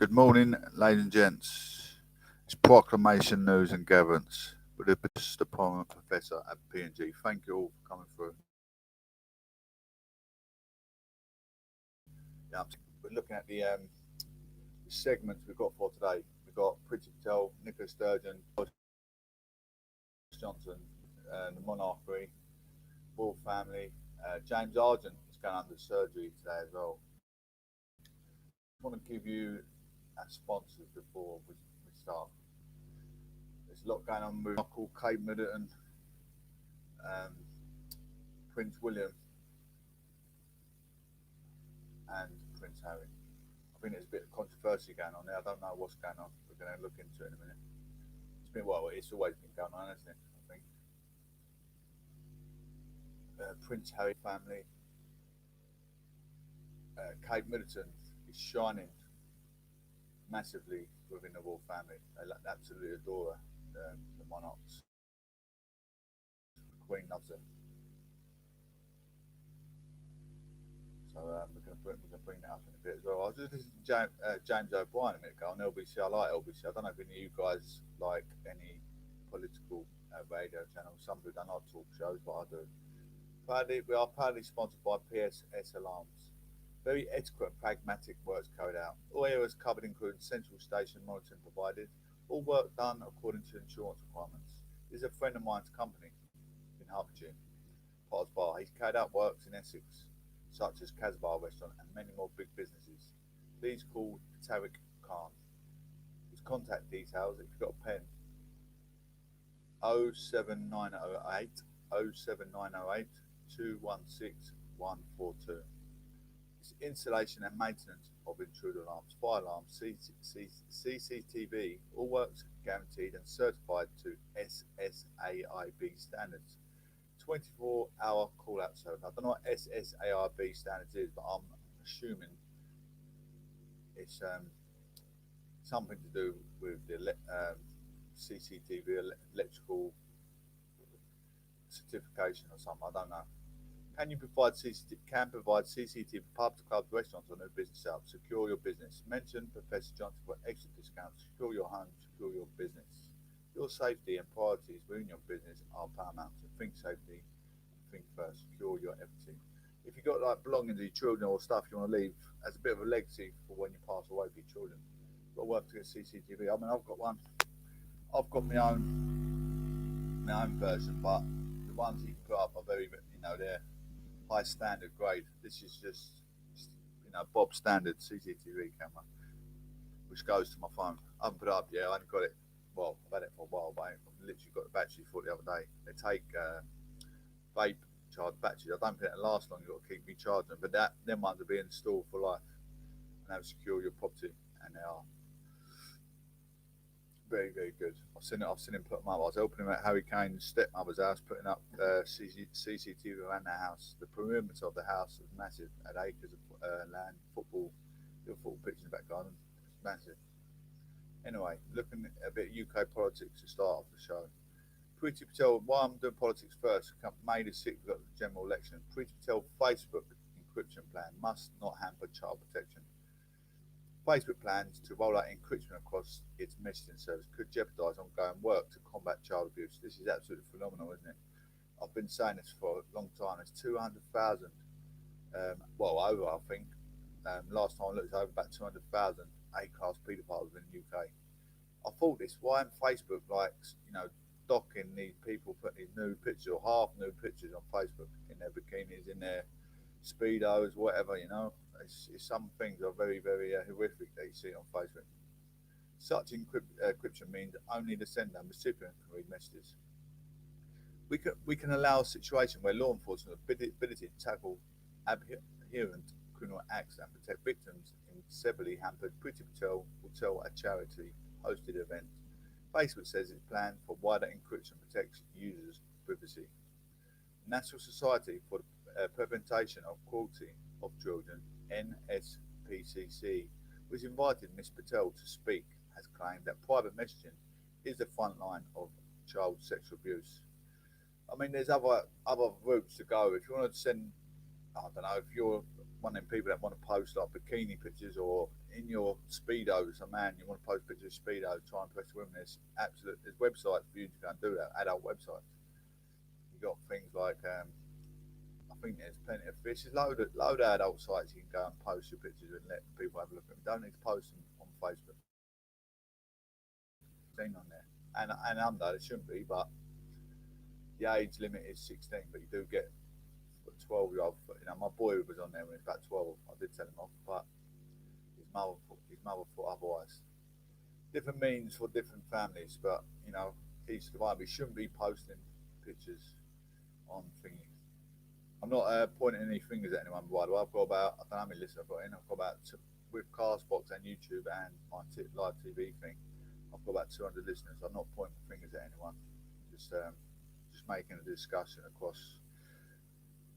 Good morning, ladies and gents. It's proclamation news and gatherance with the Department Professor at P&G. Thank you all for coming through. Yeah, we're looking at the segments we've got for today. We've got Priti Patel, Nicola Sturgeon, Johnson, the monarchy, royal family. James Argent is going under surgery today as well. I want to give you our sponsors before we start. There's a lot going on with Markle, Middleton, Prince William and Prince Harry. I think there's a bit of controversy going on there. I don't know what's going on. We're going to look into it in a minute. It's been it's always been going on, hasn't it? I think. Prince Harry family. Kate Middleton is shining massively within the royal family. They absolutely adore her, the monarchs. The Queen loves her. So we're going to bring that up in a bit as well. I was just listening to James O'Brien a minute ago on LBC. I like LBC. I don't know if any of you guys like any political radio channels. Some people don't like talk shows, but I do. We are proudly sponsored by PSS Alarms. Very ethical and pragmatic works carried out. All areas covered including central station monitoring provided. All work done according to insurance requirements. This is a friend of mine's company in Hertfordshire, Potter's Bar. He's carried out works in Essex, such as Casbah Restaurant and many more big businesses. Please call Tariq Khan. His contact details, if you've got a pen, 07908 07908 216 142. It's installation and maintenance of intruder alarms, fire alarms, CCTV, all works guaranteed and certified to SSAIB standards. 24-hour call-out service. I don't know what SSAIB standards is, but I'm assuming it's something to do with the CCTV electrical certification or something. I don't know. Can you provide CCTV pubs, clubs, restaurants, or new business setup? Secure your business. Mention Professor Johnson for extra discounts. Secure your home. Secure your business. Your safety and priorities within your business are paramount. So think safety. Think first. Secure your everything. If you've got like belongings to your children or stuff you want to leave as a bit of a legacy for when you pass away for your children, you've got to work to get CCTV. I mean, I've got one. I've got my own version, but the ones you can put up are very, they're high standard grade. This is just Bob standard CCTV camera, which goes to my phone. I haven't put it up yet. I only got it. Well, I've had it for a while, but I've literally got the battery for it the other day. They take vape charge batteries. I don't think it'll last long. You've got to keep recharging them, but them ones will be installed for life and they'll secure your property, and they are very, very good. I've seen him put them up. I was helping him at Harry Kane's stepmother's house, putting up CCTV around their house. The perimeter of the house was massive, had acres of land, football pitch in the back garden. It's massive. Anyway, looking at a bit of UK politics to start off the show. Priti Patel, why I'm doing politics first, May the 6th, we've got the general election. Priti Patel Facebook encryption plan must not hamper child protection. Facebook plans to roll out encryption across its messaging service could jeopardise ongoing work to combat child abuse. This is absolutely phenomenal, isn't it? I've been saying this for a long time. It's 200,000, over, I think. Last time I looked, it's over about 200,000 A-class paedophiles in the UK. I thought this, why isn't Facebook docking these people, putting these nude pictures or half nude pictures on Facebook in their bikinis, in their speedos, whatever, some things are very, very horrific that you see on Facebook. Such encryption means only the sender and recipient can read messages. We can allow a situation where law enforcement have ability to tackle aberrant criminal acts and protect victims in severely hampered. Priti Patel will tell a charity hosted event. Facebook says its plan for wider encryption protects users' privacy. National Society for the Prevention of Cruelty of Children, NSPCC, which invited Ms Patel to speak, has claimed that private messaging is the front line of child sexual abuse. I mean, there's other routes to go. If you want to send I don't know, if you're one of them people that want to post like bikini pictures or in your speedos, a man, you want to post pictures of speedo, try and impress women. There's websites for you to go and do that. Adult websites. You got things like I think there's plenty of fish. There's load of adult sites you can go and post your pictures and let people have a look at them. Don't need to post them on Facebook. Seen on there and under. It shouldn't be, but the age limit is 16. But you do get 12-year-old. You know, my boy was on there when he was about 12. I did tell him off, but his mother thought otherwise. Different means for different families, but you know, he survived. He shouldn't be posting pictures on thingy. I'm not pointing any fingers at anyone, by the way. I've got about, I don't know how many listeners I've got in. I've got about, with Castbox and YouTube and my live TV thing, I've got about 200 listeners. I'm not pointing fingers at anyone. Just, um, just making a discussion across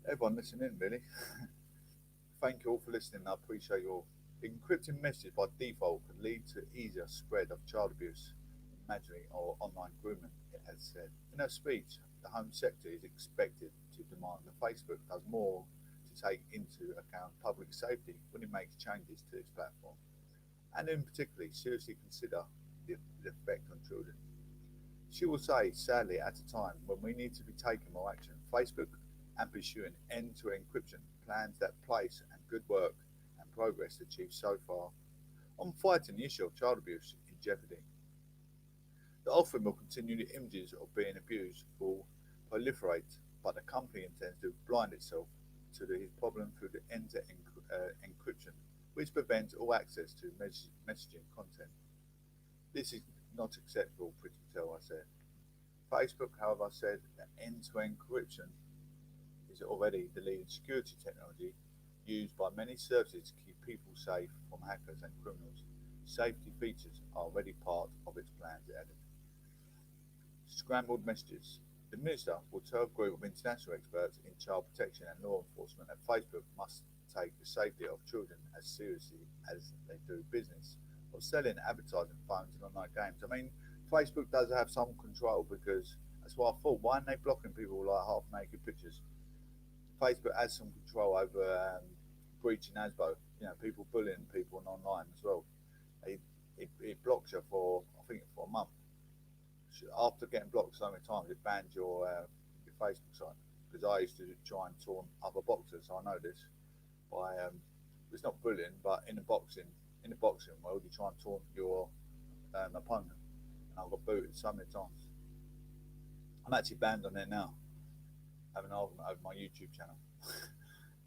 everyone listening, really. Thank you all for listening. I appreciate you all. Encrypting messages by default can lead to easier spread of child abuse, imagery, or online grooming, it has said. In her speech, the Home Secretary is expected to demand that Facebook does more to take into account public safety when it makes changes to its platform, and in particular seriously consider the effect on children. She will say, sadly, at a time when we need to be taking more action, Facebook and pursuing end-to-end encryption plans that place and good work and progress achieved so far on fighting the issue of child abuse in jeopardy. The offering will continue. The images of being abused will proliferate, but the company intends to blind itself to the problem through the end-to-end encryption, which prevents all access to messaging content. This is not acceptable, Pretty Patel, I said. Facebook, however, said that end-to-end encryption is already the leading security technology used by many services to keep people safe from hackers and criminals. Safety features are already part of its plans, it added. Scrambled messages. The minister will tell a group of international experts in child protection and law enforcement that Facebook must take the safety of children as seriously as they do business of selling advertising phones and online games. I mean, Facebook does have some control because that's what I thought. Why aren't they blocking people with like half naked pictures? Facebook has some control over breaching ASBO. You know, people bullying people online as well. It blocks you for I think for a month. After getting blocked so many times, it bans your Facebook site. Because I used to try and taunt other boxers, so I know this. By it's not bullying, but in the boxing world, you try and taunt your opponent, and I got booted so many times. I'm actually banned on there now. Having an argument over my YouTube channel.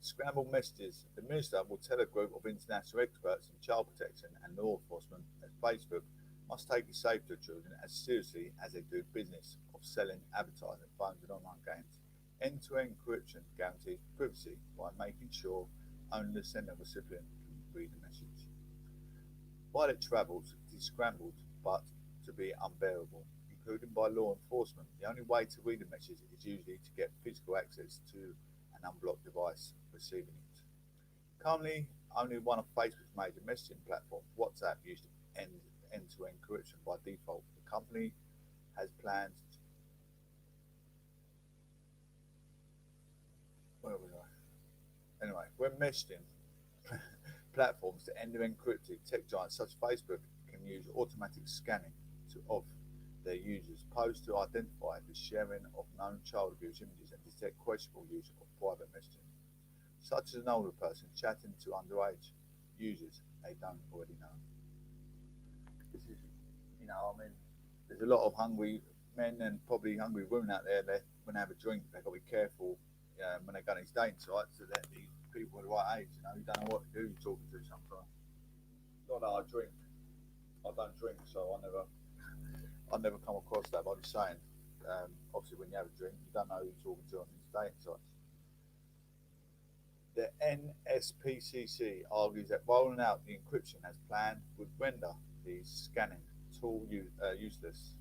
Scrambled messages. The minister will tell a group of international experts in child protection and law enforcement that Facebook must take the safety of children as seriously as they do business of selling advertising phones and online games. End-to-end encryption guarantees privacy by making sure only the sender and recipient can read the message. While it travels, it is scrambled but to be unbearable, including by law enforcement. The only way to read a message is usually to get physical access to an unblocked device receiving it. Currently, only one of Facebook's major messaging platforms, WhatsApp, uses end-to-end encryption by default. The company has plans. Where was I? Anyway, when messaging platforms to end-to-end encrypted, tech giants such as Facebook can use automatic scanning of their users' posts to identify the sharing of known child abuse images and detect questionable use of private messaging, such as an older person chatting to underage users they don't already know. This is, you know, I mean, there's a lot of hungry men and probably hungry women out there that when they have a drink, they've got to be careful when they go on these dating sites that these people are the right age, you know, you don't know who you're talking to sometimes. Not that I drink. I don't drink, so I never come across that. But I'm just saying, obviously, when you have a drink, you don't know who you're talking to on these dating sites. The NSPCC argues that rolling out the encryption as planned would render the scanning tool useless,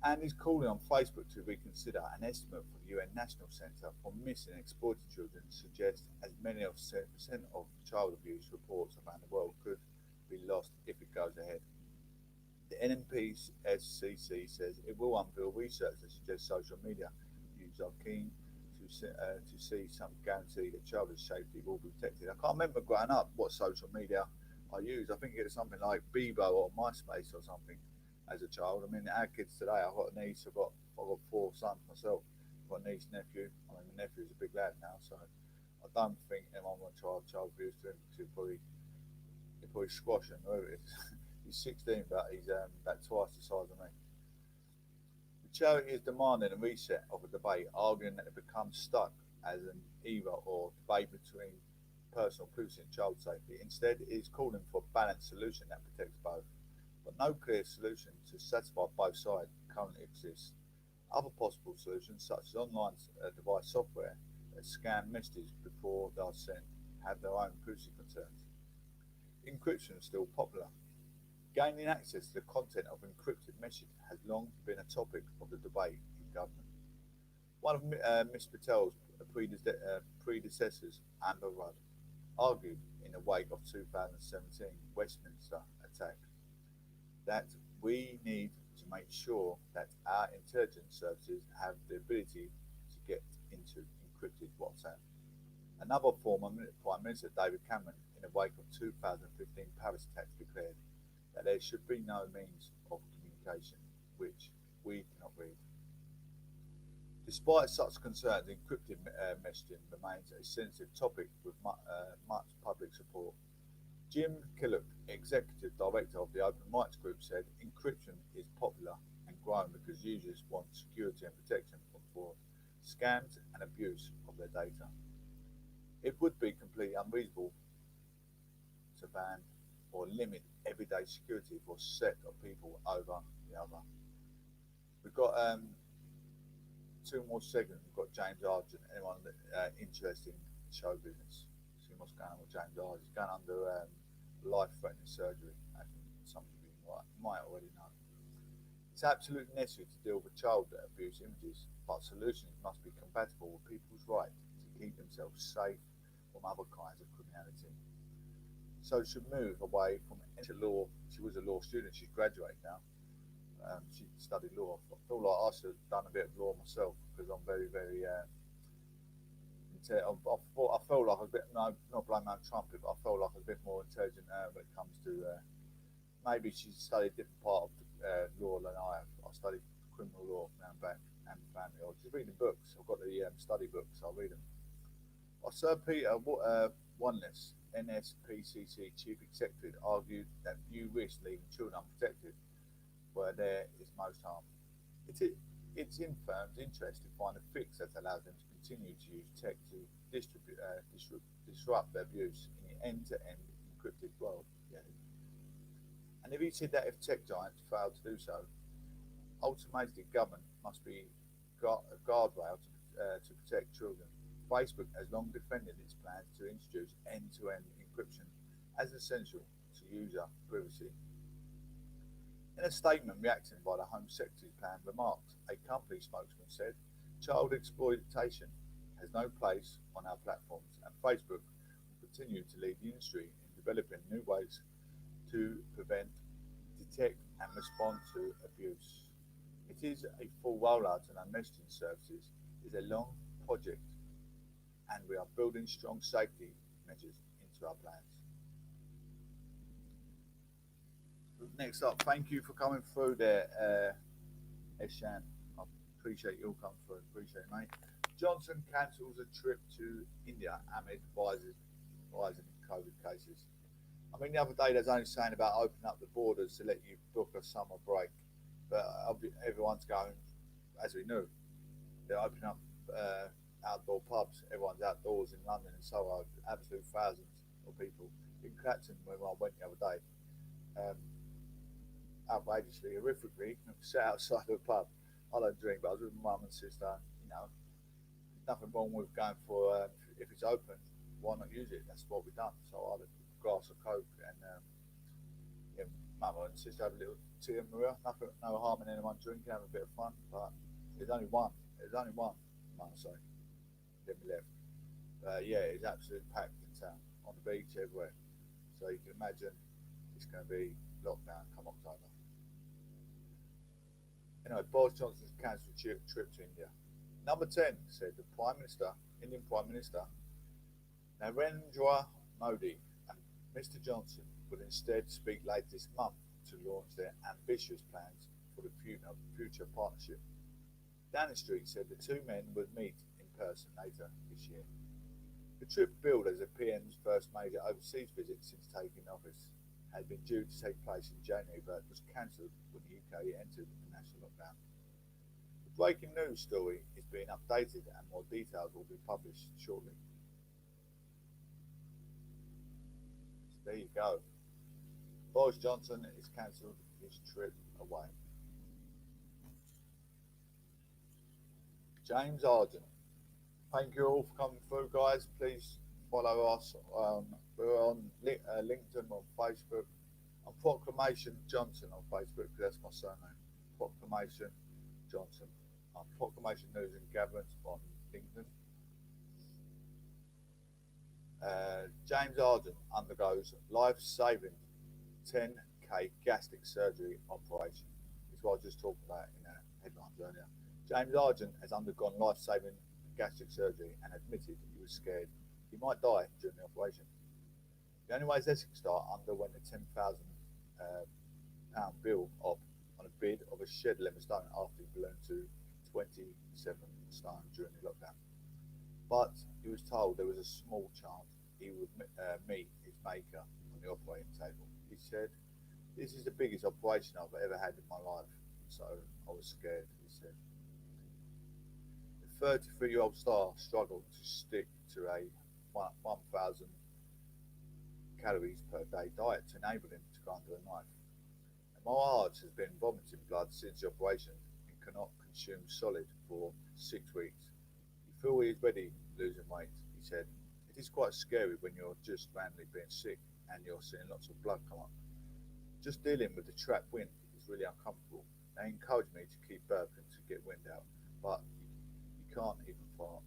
and is calling on Facebook to reconsider. An estimate from the UN National Centre for Missing and Exploited Children suggests as many as 7% of child abuse reports around the world could be lost if it goes ahead. The NMPSCC says it will unveil research that suggests social media users are keen to to see some guarantee that children's safety will be protected. I can't remember growing up what social media I used. I think it was something like Bebo or MySpace or something as a child. I mean, our kids today, I've got a niece, I've got 4 sons myself. I've got a niece, nephew. I mean, my nephew's a big lad now, so I don't think anyone will try child abuse to him because he'll probably squash him. He's 16, but he's about twice the size of me. The charity is demanding a reset of the debate, arguing that it becomes stuck as an either or debate between personal privacy and child safety. Instead, it is calling for a balanced solution that protects both. But no clear solution to satisfy both sides currently exists. Other possible solutions, such as online device software that scan messages before they are sent, have their own privacy concerns. Encryption is still popular. Gaining access to the content of encrypted messages has long been a topic of the debate in government. One of Ms. Patel's predecessors, Amber Rudd, argued in the wake of 2017 Westminster attack that we need to make sure that our intelligence services have the ability to get into encrypted WhatsApp. Another former Prime Minister, David Cameron, in the wake of 2015 Paris attacks, declared that there should be no means of communication which we cannot read. Despite such concerns, encrypted messaging remains a sensitive topic with much public support. Jim Killock, Executive Director of the Open Rights Group, said encryption is popular and growing because users want security and protection from fraud, scams and abuse of their data. It would be completely unreasonable to ban or limit everyday security for a set of people over the other. We've got 2 more segments. We've got James Argent. Anyone interested in show business? See what's going on with James Argent. He's going under life-threatening surgery, as some of you might already know. It's absolutely necessary to deal with child abuse images, but solutions must be compatible with people's right to keep themselves safe from other kinds of criminality. So she moved away from law. She was a law student. She's graduated now. She studied law. I feel like I should have done a bit of law myself because I'm very, very. I felt like I was a bit, not blaming on Trump, but I felt like I was a bit more intelligent when it comes to. Maybe she studied a different part of law than I have. I studied criminal law now and back and family law. Just reading books. I've got the study books. I'll read them. Sir Peter Wanless, NSPCC Chief Executive, argued that few risks leaving children unprotected where there is most harm. It's in firms' interest to find a fix that allows them to continue to use tech to disrupt their abuse in the end-to-end encrypted world. Yeah. And if he said that if tech giants fail to do so, ultimately government must be a guardrail to protect children. Facebook has long defended its plans to introduce end-to-end encryption as essential to user privacy. In a statement reacting by the Home Secretary's plan remarked, a company spokesman said, child exploitation has no place on our platforms and Facebook will continue to lead the industry in developing new ways to prevent, detect and respond to abuse. It is a full rollout on our messaging services is a long project and we are building strong safety measures into our plans. Next up, thank you for coming through there, Eshan. I appreciate you all coming through. Appreciate it, mate. Johnson cancels a trip to India amid rising COVID cases. I mean, the other day they was only saying about opening up the borders to let you book a summer break, but everyone's going, as we knew, they're opening up outdoor pubs. Everyone's outdoors in London and so on. Absolute thousands of people. In Clapton, when I went the other day, outrageously, horrifically, sat outside of a pub. I don't drink, but I was with my mum and sister. You know, nothing wrong with going for if it's open, why not use it? That's what we've done. So I had a glass of Coke and mum and sister had a little tea and Maria. Nothing, no harm in anyone drinking, having a bit of fun. But there's only one. Mum say. Then we left. Yeah, it's absolutely packed in town, on the beach, everywhere. So you can imagine it's going to be lockdown come October. Anyway, Boris Johnson's cancelled trip to India. Number 10, said the Prime Minister, Indian Prime Minister Narendra Modi and Mr Johnson would instead speak later this month to launch their ambitious plans for the future partnership. Downing Street said the two men would meet in person later this year. The trip, billed as the PM's first major overseas visit since taking office, had been due to take place in January but was cancelled when the UK entered the national lockdown. The breaking news story is being updated and more details will be published shortly. So there you go. Boris Johnson has cancelled his trip away. James Argent. Thank you all for coming through, guys. Please follow us. We're on LinkedIn, on Facebook. On Proclamation Johnson on Facebook, because that's my surname. Proclamation Johnson. On Proclamation News and Gatherings on LinkedIn. James Argent undergoes life-saving 10k gastric surgery operation. This is what I just talked about in the headlines earlier. James Argent has undergone life-saving gastric surgery and admitted he was scared he might die during the operation. The only way his Essex star underwent a £10,000 bill on a bid of a shed 11 stone after he ballooned to 27 stone during the lockdown. But he was told there was a small chance he would meet his maker on the operating table. He said, "This is the biggest operation I've ever had in my life, so I was scared," he said. The 33-year-old star struggled to stick to a 1,000 calories per day diet to enable him to go under a knife. Marge has been vomiting blood since the operation and cannot consume solid for 6 weeks. He feels he is ready losing weight, he said. It is quite scary when you're just randomly being sick and you're seeing lots of blood come up. Just dealing with the trapped wind is really uncomfortable. They encourage me to keep burping to get wind out, but you can't even fart.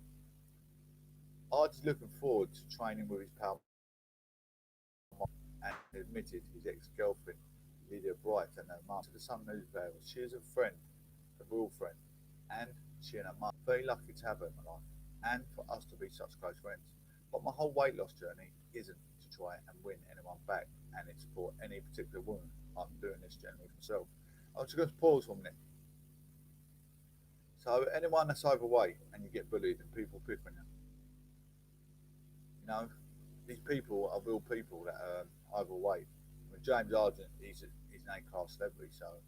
Arj is looking forward to training with his pal and admitted his ex-girlfriend Lydia Bright and her mum to the Sun News Bearer. She is a friend, a real friend, and she and her mum very lucky to have her in my life and for us to be such close friends. But my whole weight loss journey isn't to try and win anyone back, and it's for any particular woman. I'm doing this generally for myself. I'm just going to pause for a minute. So anyone that's overweight and you get bullied and people pick on you, you know, these people are real people that are overweight. I mean, James Argent, he's an A-class celebrity, so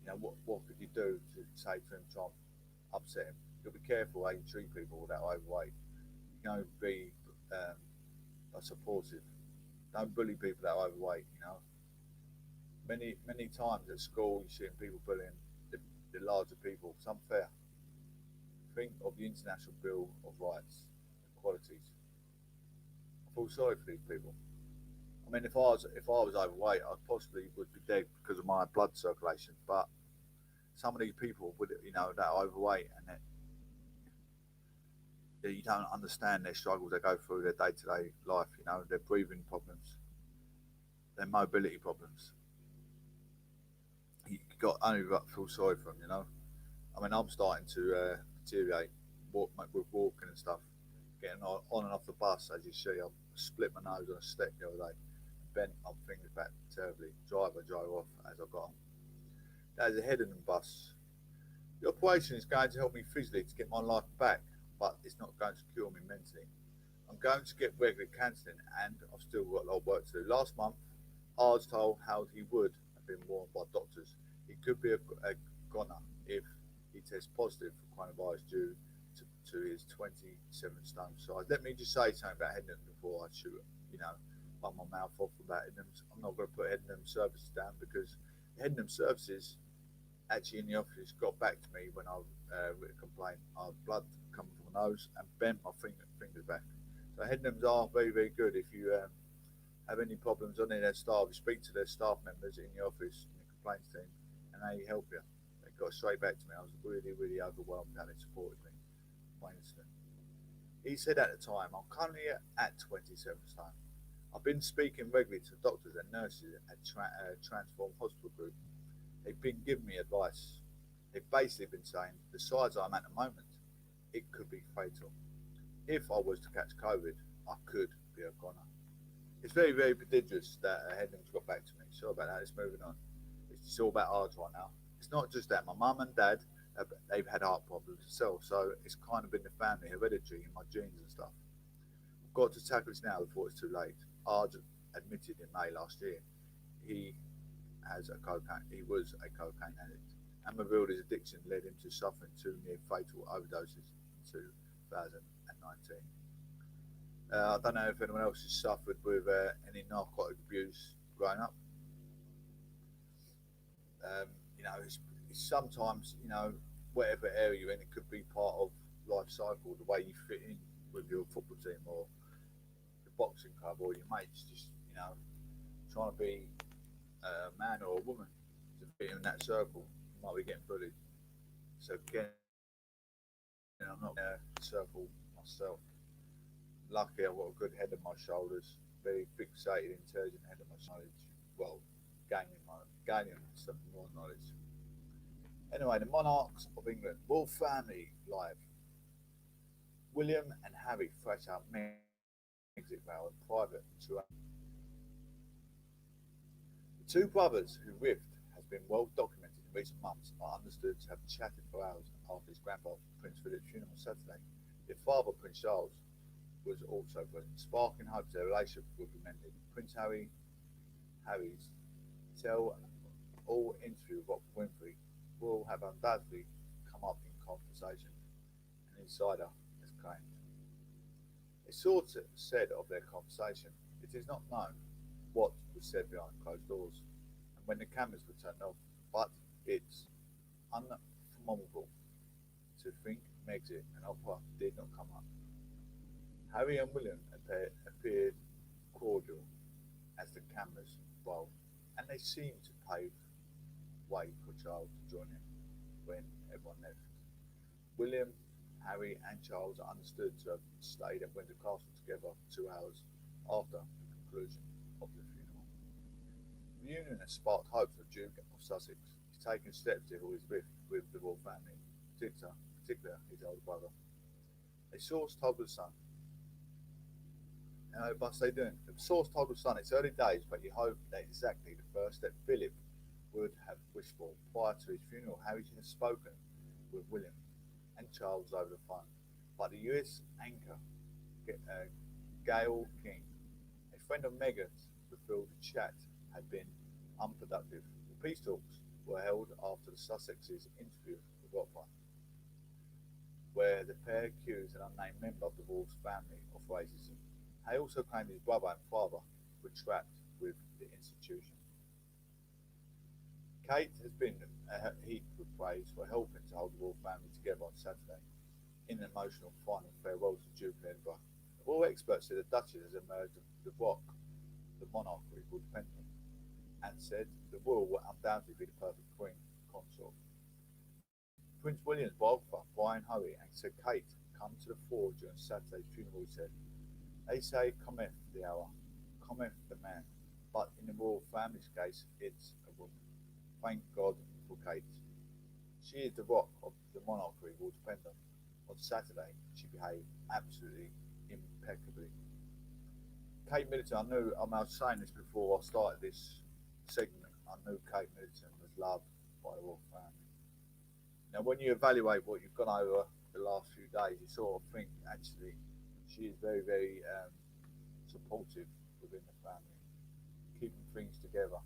you know what could you do to say to him, try and upset him? You'll be careful how you treat people that are overweight. You know, be supportive. Don't bully people that are overweight. You know, many times at school you see people bullying the larger people. It's unfair. Think of the International Bill of Rights, Equalities. I feel sorry for these people. I mean, if I was overweight, I possibly would be dead because of my blood circulation. But some of these people, that are overweight and that you don't understand their struggles they go through their day-to-day life. You know, their breathing problems, their mobility problems. You got only got to feel sorry for them. You know, I mean, I'm starting to deteriorate with walking and stuff. Getting on and off the bus, as you see, I split my nose on a step the other day. Bent my fingers back terribly. Driver drove off as I got on. That is a Headingham bus. The operation is going to help me physically to get my life back, but it's not going to cure me mentally. I'm going to get regular counselling and I've still got a lot of work to do. Last month, Arj told how he would have been warned by doctors. He could be a goner if he tests positive for coronavirus due to his 27 stone size. Let me just say something about Headingham before I shoot, run my mouth off about Headingham. I'm not going to put Headingham Services down because Headingham Services actually in the office got back to me when I written a complaint. I had blood coming from my nose and bent my fingers back. So Headinghams are very, very good. If you have any problems on their staff, you speak to their staff members in the office, in the complaints team, and they help you. They got straight back to me. I was really, really overwhelmed how they supported me. He said at the time, I'm currently at 27 stone. I've been speaking regularly to doctors and nurses at Transform Hospital Group. They've been giving me advice. They've basically been saying the size I'm at the moment it could be fatal. If I was to catch COVID, I could be a goner. It's very, very prodigious that Headlam's got back to me. Sorry about that. It's moving on. It's all about ours right now. It's not just that. My mum and dad, they've had heart problems themselves, so it's kind of been the family hereditary in my genes and stuff. I've got to tackle this now before it's too late. Argent admitted in May last year he he was a cocaine addict, and revealed his addiction led him to suffering two near fatal overdoses in 2019. I don't know if anyone else has suffered with any narcotic abuse growing up. Um, it's sometimes, whatever area you're in, it could be part of life cycle, the way you fit in with your football team or the boxing club or your mates, just, trying to be a man or a woman to fit in that circle. You might be getting bullied. So again, I'm not in a circle myself. Lucky I've got a good head on my shoulders, very fixated, intelligent head on my shoulders. Well, gaining some more knowledge. Anyway, the monarchs of England, royal family live. William and Harry thresh out Megxit vow in private to the two brothers who rift has been well documented in recent months are understood to have chatted for hours after his grandpa Prince Philip's funeral on Saturday. Their father Prince Charles was also present, sparking hopes their relationship would be mended. Prince Harry's tell all interview with Oprah Winfrey will have undoubtedly come up in conversation, an insider has claimed. A source said of their conversation, it is not known what was said behind closed doors and when the cameras were turned off, but it's unfathomable to think Megxit and Oprah did not come up. Harry and William appeared cordial as the cameras rolled, and they seemed to pave way for Charles to join in when everyone left. William, Harry, and Charles are understood to have stayed at Windsor Castle together for 2 hours after the conclusion of the funeral. The union has sparked hopes of Duke of Sussex. He's taken steps to heal his rift with the royal family, particularly his older brother. A source told the Sun. But they doing. The source told the Sun it's early days, but you hope that exactly the first step Philip would have wished for. Prior to his funeral, Harry has spoken with William and Charles over the phone. But the US anchor, Gail King, a friend of Meghan's, revealed the chat had been unproductive. The peace talks were held after the Sussexes' interview with Oprah, where the pair accused an unnamed member of the royal family of racism. He also claimed his brother and father were trapped with the institution. Kate has been heaped with praise for helping to hold the royal family together on Saturday in an emotional final farewell to Duke of Edinburgh. All experts say the Duchess has emerged the rock, the monarchy will depend on, and said the royal will undoubtedly be the perfect queen consort. Prince William's biographer, Brian Hoey, and said Kate come to the fore during Saturday's funeral. He said, they say cometh the hour, cometh the man, but in the royal family's case, it's a woman. Thank God for Kate. She is the rock of the monarchy will depend on. On Saturday, she behaved absolutely impeccably. Kate Middleton, I was saying this before I started this segment, I knew Kate Middleton was loved by the royal family. Now, when you evaluate what you've gone over the last few days, you sort of think, actually, she is very, very supportive within the family, keeping things together,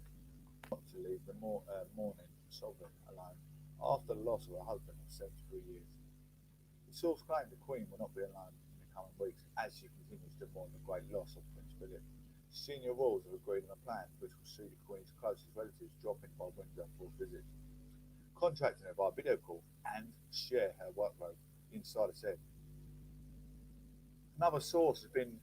not to leave the mourning sovereign alone after the loss of her husband of 73 years. The source claimed the Queen will not be alone in the coming weeks as she continues to mourn the great loss of Prince Philip. Senior royals have agreed on a plan which will see the Queen's closest relatives drop in by Windsor for a visit, contracting her via video call and share her workload, the insider said. Another source has been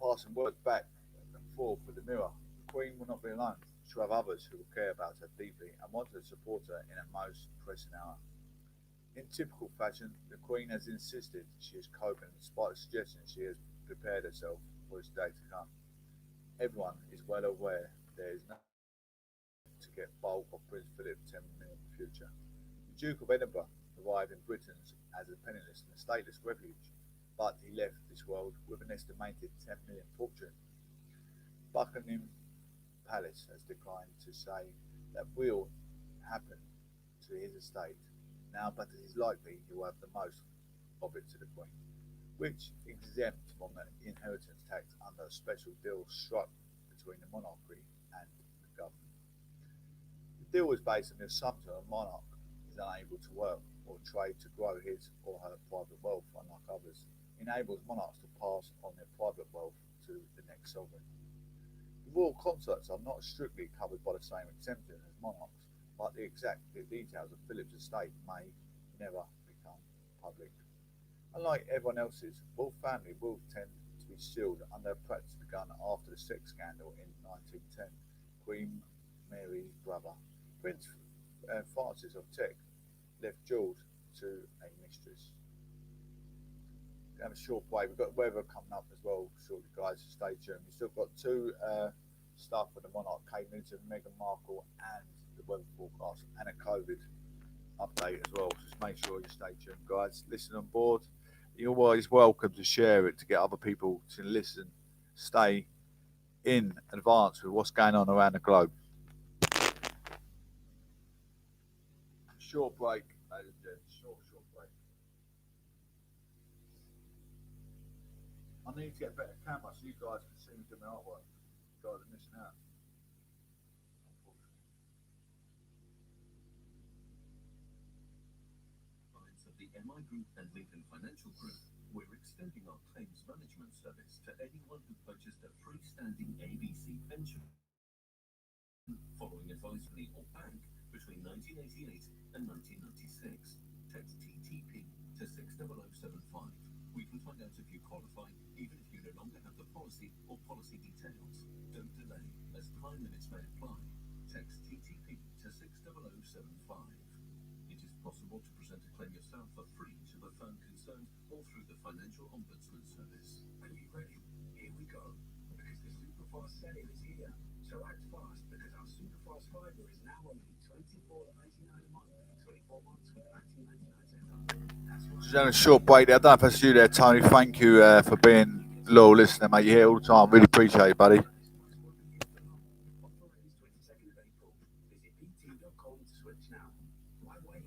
passing words back and forth with the Mirror. The Queen will not be alone. She will have others who will care about her deeply and want to support her in her most pressing hour. In typical fashion, the Queen has insisted she is coping despite the suggestion she has prepared herself for this day to come. Everyone is well aware there is nothing to get bulk of Prince Philip 10 minutes in the future. The Duke of Edinburgh arrived in Britain as a penniless and stateless refuge, but he left this world with an estimated 10 million fortune. Buckingham Palace has declined to say that will happen to his estate now, but it is likely he will have the most of it to the Queen, which exempt from the inheritance tax under a special deal struck between the monarchy and the government. The deal was based on the assumption that a monarch is unable to work or trade to grow his or her private wealth, unlike others, enables monarchs to pass on their private wealth to the next sovereign. The royal consorts are not strictly covered by the same exemption as monarchs, but the exact details of Philip's estate may never become public. Unlike everyone else's, royal family will tend to be sealed under a practice begun after the sex scandal in 1910. Queen Mary's brother, Prince Francis of Teck, left jewels to a mistress. We're going to have a short break. We've got weather coming up as well shortly, guys, so stay tuned. We've still got two stuff for the monarch, Kate Middleton, Meghan Markle, and the weather forecast, and a COVID update as well. Just make sure you stay tuned, guys. Listen on board. You're always welcome to share it to get other people to listen. Stay in advance with what's going on around the globe. Short break, ladies and gents. Short break. I need to get a better camera so you guys can see me do my artwork. You guys are missing out. Of the MI Group and Lincoln Financial Group, we're extending our claims management service to anyone who purchased a freestanding ABC pension following advice from the or bank between 1988 and 1996. Text TTP to 60075. We can find out if you qualify, even if you no longer have the policy or policy details. Don't delay, as time limits may apply. Text TTP to 60075. It is possible to present a claim yourself for free to the firm concerned or through the Financial Ombudsman Service. Are you ready? Here we go. Because the Superfast sale is here. So act fast, because our Superfast Fibre is now only $24.99 a month for 24 months with $19.99. That's right. Just having a short break there. I don't know if that's you there, Tony. Thank you for being a loyal listener, mate. You're here all the time. Really appreciate it, buddy. bt.com to switch now. Why wait?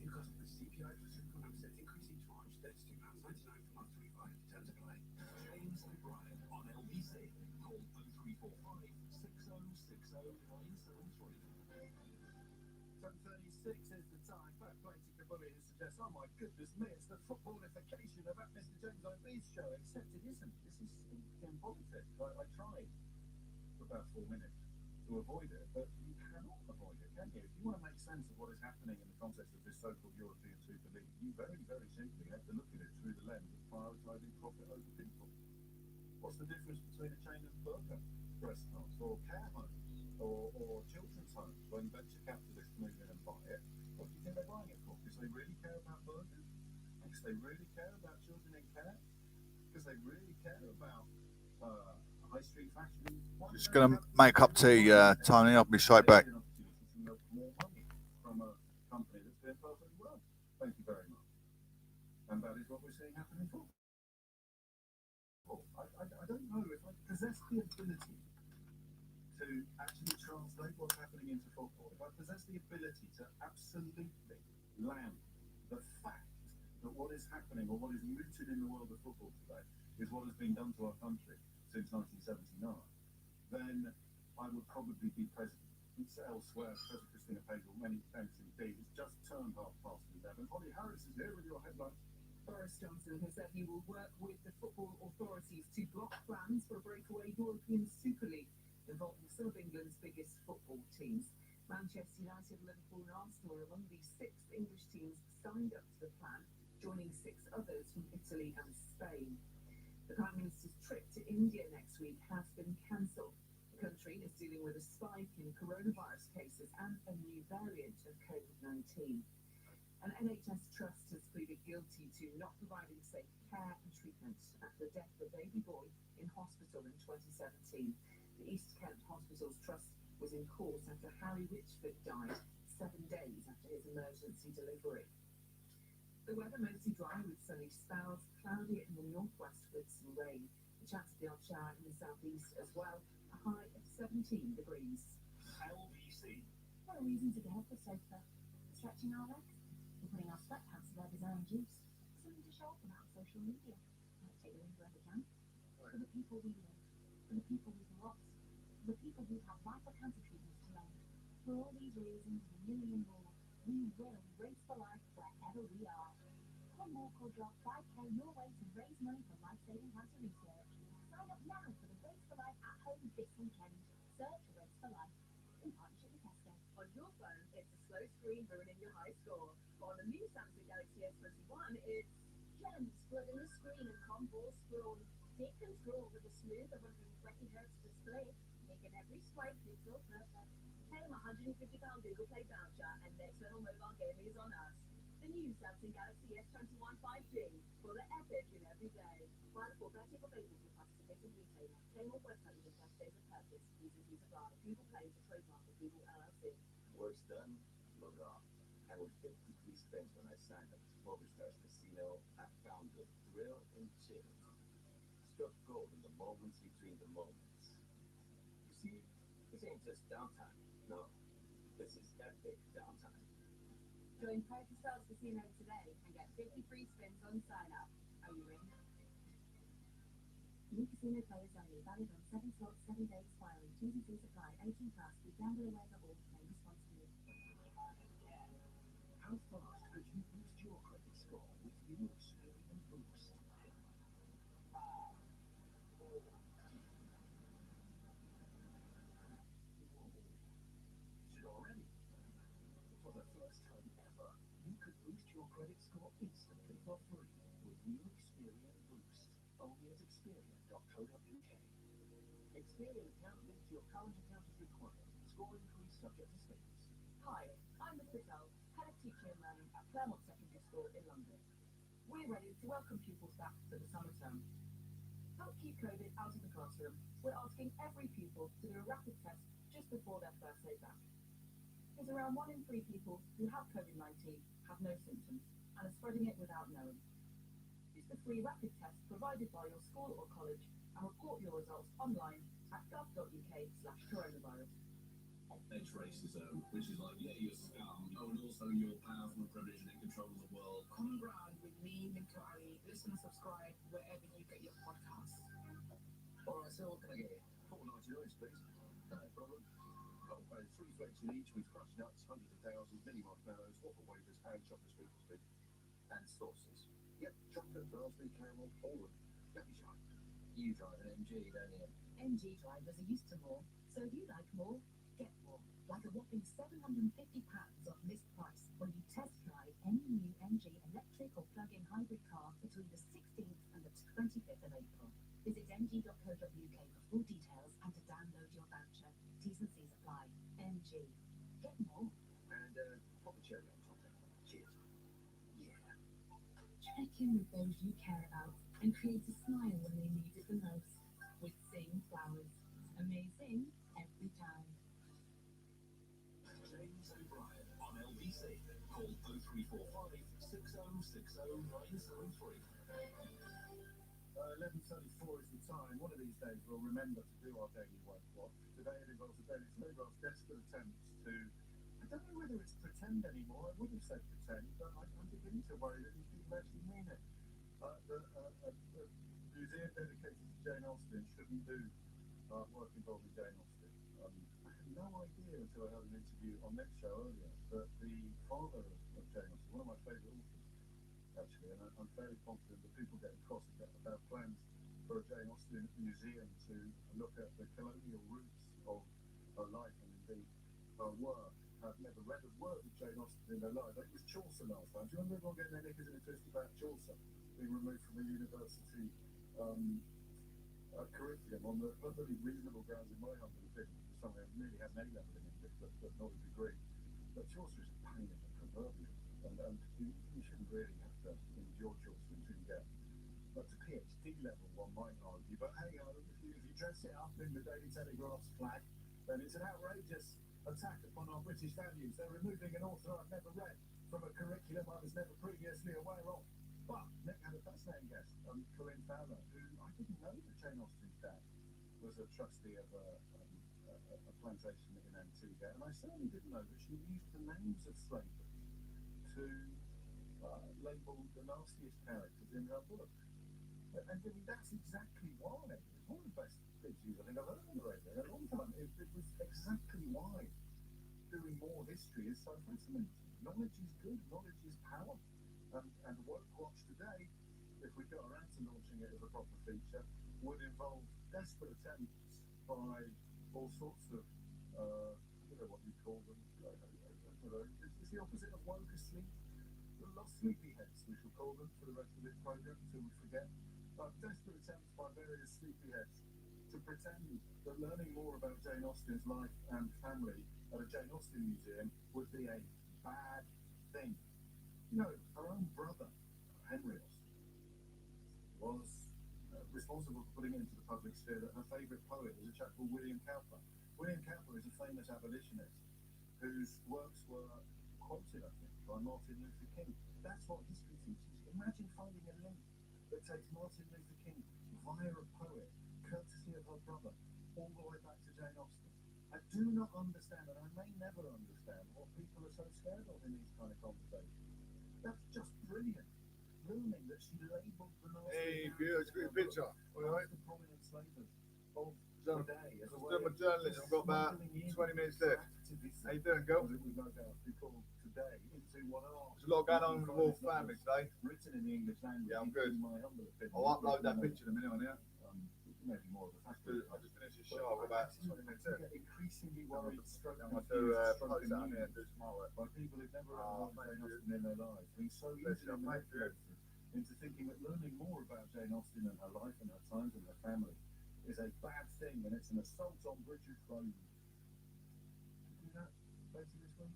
Because the CPI for 6.5% increase each March, that's £2.99 per month, 25 terms apply. James and Brian on LBC. Call 0345 6060 973. 7:36 is the time. Fair play to Kabuli who suggests, oh my goodness me, it's the footballification of Mr. James O'Bee's show, except it isn't. This is speaking politics. I tried for about 4 minutes to avoid it, but you cannot avoid it, can you? If you want to make sense of what is happening in the context of this so-called European Super League, you very, very simply have to look at it through the lens of prioritising profit over people. What's the difference between a chain of burger restaurants or care homes or children's homes? When venture capitalists move in and buy it, what do you think they're buying it for? Because they really care about burgers? Because they really care about children in care? Because they really care about high street fashion? Just going to make up tea, Tony. I'll be straight back. An opportunity to milk more money from a company that's doing perfectly well. Thank you very much. And that is what we're seeing happen in football. I don't know if I possess the ability to actually translate what's happening into football, if I possess the ability to absolutely land the fact that what is happening or what is rooted in the world of football today is what has been done to our country since 1979, then I would probably be president. It's elsewhere. President Christina Pagel, many thanks indeed. It's just turned 11:30. Holly Harris is here with your headlines. Boris Johnson has said he will work with the football authorities to block plans for a breakaway European Super League involving some of England's biggest football teams. Manchester United, Liverpool and Arsenal are among the 6 English teams signed up to the plan, joining 6 others from Italy and Spain. The Prime Minister's trip to India next week has been cancelled. The country is dealing with a spike in coronavirus cases and a new variant of COVID-19. An NHS trust has pleaded guilty to not providing safe care and treatment after the death of a baby boy in hospital in 2017. The East Kent Hospitals Trust was in court after Harry Richford died 7 days after his emergency delivery. The weather mostly dry with sunny spells, cloudy in the northwest with some rain. A chance of the odd shower in the southeast as well. A high of 17 degrees. LBC. What a reason to get off the sofa. Stretching our legs. We're putting our sweatpants to their design juice. Something to show off about social media. Might take the wind wherever we can. For the people we love. For the people we've lost. For the people who've had vital cancer treatments to lend. For all these reasons and a million more, we will race for life wherever we are. Come walk or drop 5K your way to raise money for life-saving cancer research. Sign up now for the Race for Life at home this weekend. Search Race for Life in partnership with Tesco. On your phone, it's a slow screen ruining your high score. On the new Samsung Galaxy S21, it's Gems flood in the screen and combo scroll. Take control with a smooth 120Hz display, making every swipe pixel perfect. claim a £150 Google Play voucher and next level mobile gaming is on us. The new Samsung Galaxy S21 5G for the epic in every day. Find for purchase available to participating retailer. Claim on website within 30 days of purchase. Users apply. Google Play is a trademark of Google LLC. Work's done, load off. I was 53 spins when I signed up to Westmisnter Casino. I found the thrill and chill. Struck gold in the moments between the moments. You see, this ain't just downtime. No, this is epic downtime. Join Poker Stars Casino today and get 50 free spins on sign up. Are you in? New casino players only. Valid on 7 slots, 7 days expiring. T's and C's apply. 18 plus. Be gamble aware of all. Play responsibly. How fast could you boost your credit score with new Sturgeon Boost? Is it already? For the first time ever, you could boost your credit score instantly for free with new Experian Boost. Only at Experian.co.uk. Experian account linked to your current account is required. Score increase subject to status. Hi, I'm Miss Patel, Head of Teaching and Learning at Claremont Secondary School in London. We're ready to welcome pupils back for the summer term. Help keep COVID out of the classroom. We're asking every pupil to do a rapid test just before their first day back. Because around 1 in 3 people who have COVID-19 have no symptoms and are spreading it without knowing. Use the free rapid test provided by your school or college and report your results online at gov.uk/coronavirus. Edge racism, which is like, yeah, you're scum. Oh, and also you're powerful and privileged and in control of the world. Common Ground with me, Victoria. Listen and subscribe wherever you get your podcasts. Alright, so what can I get you? $4.99, please. No problem. I'll pay 3 flakes in each with crushed nuts, hundreds of thousands, mini marshmallows, waffle wafers, and chocolate sprinkles, please. And sauces. Yep, chocolate, raspberry, caramel, all of them. Let me shine. You drive an MG, don't you? MG drivers are used to more. So if you like more, get more. Like a whopping £750 off list price when you test drive any new MG electric or plug-in hybrid car between the 16th and the 25th of April. Visit mg.co.uk for full details and to download your voucher. T's and C's apply. MG. Get more. And pop a cherry on top. Cheers. Yeah. Check in with those you care about and create a smile when they need it the most. With Sing Flowers. Amazing every time. James O'Brien on LBC. Call 0345 6060 973. 11:34 is the time. One of these days we'll remember to do our daily weight watch. Today it involves a Daily Telegraph's desperate attempts to, I don't know whether it's pretend anymore. I would have said pretend, but I'm beginning to worry that these people actually mean it. The museum dedicated to Jane Austen shouldn't do work involving Jane Austen. I had no idea until I heard an interview on Next Show earlier that the father of Jane Austen, one of my favourite authors, actually, and I'm fairly confident that people getting cross about plans for a Jane Austen museum to look at the colonial roots of her life and indeed her work. I've never read a word of Jane Austen in their life. It was Chaucer last time. Do you remember everyone getting their knickers in a twist about Chaucer being removed from the university curriculum on the perfectly reasonable grounds, in my humble opinion, for someone who really has an A-level in English but not a degree. But Chaucer is a pain in the proverbial, and you shouldn't really have to endure Chaucer until you get up to PhD level, one might argue. But hey, if you dress it up in the Daily Telegraph's flag, then it's an outrageous attack upon our British values. They're removing an author I've never read. from a curriculum I was never previously aware of. But Nick had a fascinating guest, Corinne Fowler, who I didn't know that Jane Austen's dad was a trustee of a plantation in Antigua, and I certainly didn't know that she used the names of slavers to label the nastiest characters in her book. And I mean, that's exactly why. It's one of the best pictures I think I've heard on the radio in a long time. It was exactly why doing more history is so fascinating. Knowledge is good, knowledge is power. And Woke Watch today, if we got around to launching it as a proper feature, would involve desperate attempts by all sorts of, what you call them, it's the opposite of woke asleep. Lost sleepyheads, we shall call them for the rest of this program until we forget. Desperate attempts by various sleepyheads to pretend that learning more about Jane Austen's life and family at a Jane Austen museum would be a bad thing. You know, her own brother, Henry Austen, was responsible for putting it into the public sphere that her favourite poet was a chap called William Cowper. William Cowper is a famous abolitionist whose works were quoted, I think, by Martin Luther King. That's what history teaches. Imagine finding a link that takes Martin Luther King via a poet, courtesy of her brother, all the way back to Jane Austen. I do not understand, and I may never understand, what people are so scared of in these kind of conversations. That's just brilliant. Learning that she labelled the Nazi. Hey, it's a good picture. All right. The prominent slavers of So, today as a way doing my of journalism. I've got about 20 minutes left. How you doing, girl? As it would no doubt be called today, into what are There's a lot going on with the royal family today. written in the English language. Yeah, I'm good. in my humble opinion. I'll upload that picture in a minute on here. Maybe more of a fact. I just finished the show. I've got about 20 minutes left. Increasingly worried, stroke I'm going to confused, stroke post that on here and amused do some artwork. by people who've never Oh, read thank Jane you. Austen in their lives, being so Bless easily you, thank you. manipulated into thinking that learning more about Jane Austen and her life and her times and her family is a bad thing and it's an assault on British values. Do that later this week?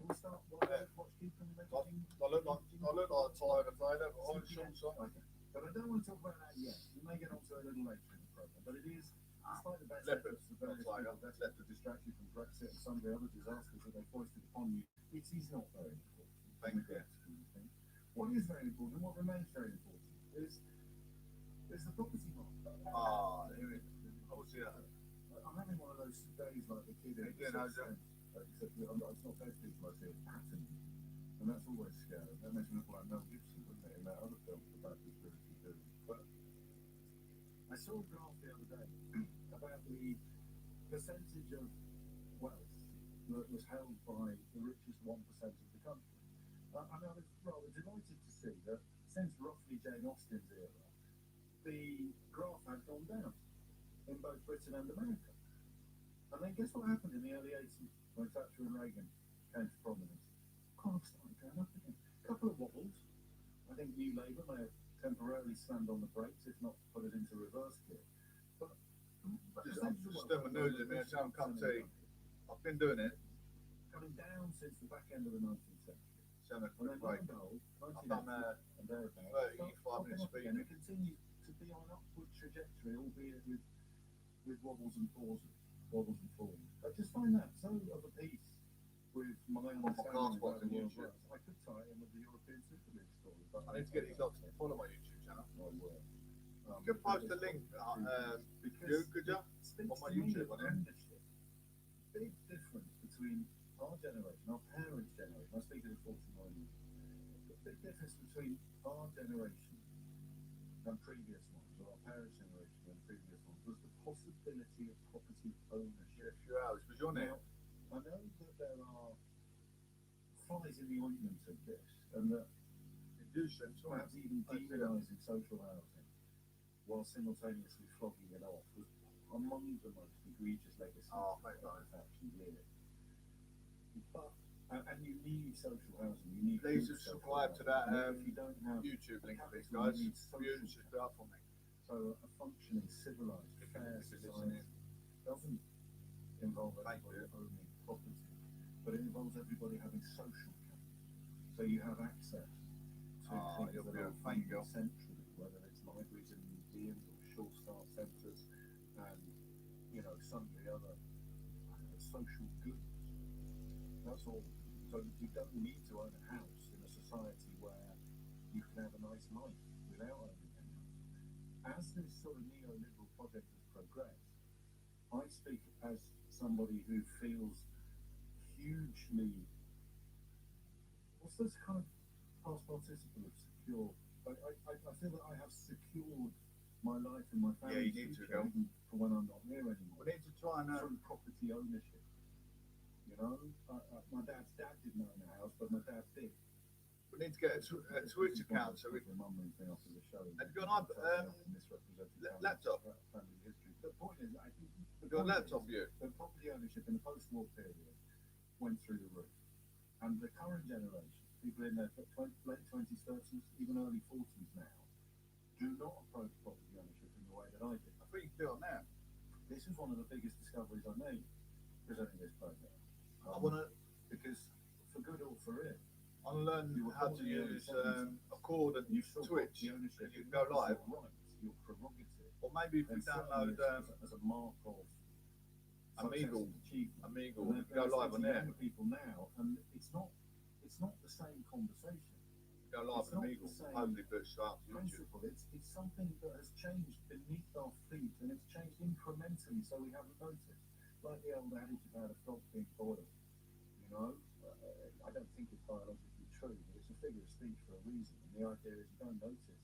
Can we start watch keeping I look like a tiger trader, but I'm short on. But I don't want to talk about that yet. We may get onto it a little later in the program. But it is, despite the best Leopard, efforts of various tiger. people, that's left to distract you from Brexit and some of the other disasters that they foisted upon you, it is not very important. Thank you. What is very important and what remains very important is the property market. Here it is. Obviously, I'm having one of those days like the kid in How you doing, how's it? except that it's not those people I see, it's pattern. And that's always scary. That makes me look like Mel Gibson, wouldn't it, in that other film about this British doing. But I saw a graph the other day about the percentage of wealth that was held by the richest 1% of the country. And I was rather delighted to see that since roughly Jane Austen's era, the graph had gone down in both Britain and America. And then guess what happened in the early 80s when Thatcher and Reagan came to prominence? Graph started going up again. A couple of wobbles. I think New Labour may have temporarily slammed on the brakes, if not put it into reverse gear. But I'm just doing my nose in there, so I'm come tea. I've been doing it. coming down since the back end of the 19th century. 7 And then o'clock break. I've done, and thereabouts, 35 minutes speed. and it continues to be on an upward trajectory, albeit with wobbles and pauses, wobbles and falls. I just find that so of a piece with my understanding Passports about the on world. YouTube. I could tie it in with the European Super League story, but I need to get these lots to follow my YouTube channel. my word. You could post a link, could you? Speaks On my to me YouTube, of on there. ownership. Big difference between our generation, our parents' generation. I speak of the 49 years. The big difference between our generation and previous ones, or our parents' generation and previous ones, was the possibility of property ownership. A few hours, because you're Now, now. I know that there are flies in the ointment of this, and that perhaps even demonising social housing while simultaneously flogging it off was among the most egregious legacies Oh, of thank the Thatcher years. But and you need social housing. You need Please good social subscribe to housing. that And if you don't have YouTube link, please, capital, guys. you need social View and subscribe for me. So a functioning, civilized, fair If you're society listening. doesn't involve Thank everybody you. owning property, but it involves everybody having social capital. So you have access to things you'll that be are a fan girl. centrally, whether it's libraries and museums or short start centres, and sundry other social goods. That's all. So you don't need to own a house life without owning any house. As this sort of neoliberal project has progressed, I speak as somebody who feels hugely, what's this kind of past participle of secure? I feel that I have secured my life and my Yeah, family's you need to future go. even for when I'm not here anymore. We need to try and Through property ownership. You know, my dad's dad didn't own a house, but my dad did. we need to get a Twitch account so we can. Have you got an laptop? Family history. The point is, I think We've got a laptop view. the property ownership in the post-war period went through the roof, and the current generation, people in their late 20s, 30s, even early 40s now, do not approach property ownership in the way that I did. I think you can do it now. This is one of the biggest discoveries I made presenting this program. I want to. Because for good or for ill, I want to learn how to use a cord and you still Twitch. the ownership. You can go live. Your rights, your prerogative. Or maybe if we And download certainly as a mark of Omegle, achievement. Omegle, And we can go live on there. younger people now, and it's not the same conversation. Go live It's on not Omegle. the same Hopefully, put it straight up to YouTube. Principle. It's something that has changed beneath our feet, and it's changed incrementally, so we haven't noticed. Like the old adage about a frog being boiled. You know, I don't think it's biologically true, but it's a figure of speech for a reason. And the idea is you don't notice